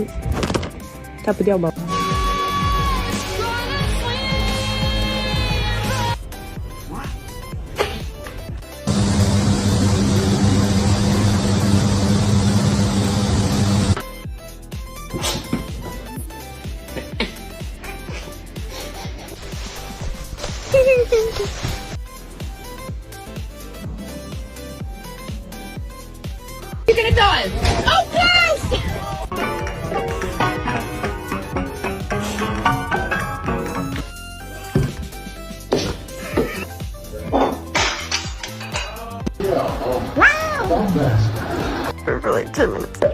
Tap the elbow. You gonna die? Oh, yes! For like 10 minutes.